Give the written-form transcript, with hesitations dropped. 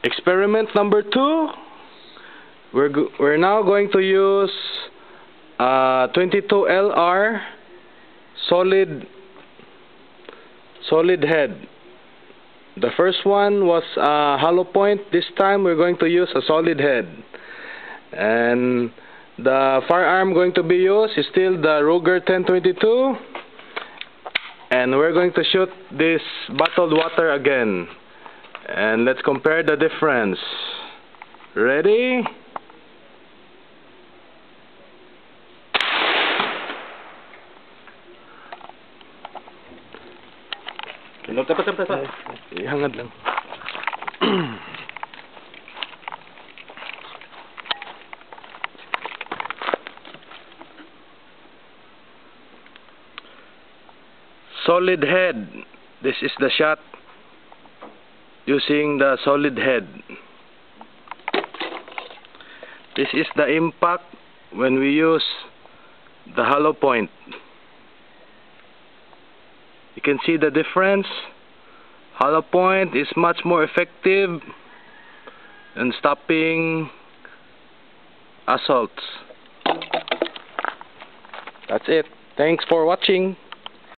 Experiment number 2. We're now going to use 22 LR solid head. The first one was hollow point. This time we're going to use a solid head. And the firearm going to be used is still the Ruger 1022. And we're going to shoot this bottled water again. And let's compare the difference. Ready? Ihangad lang. Solid head. This is the shot using the solid head. This is the impact when we use the hollow point. You can see the difference. Hollow point is much more effective in stopping assaults. That's it. Thanks for watching.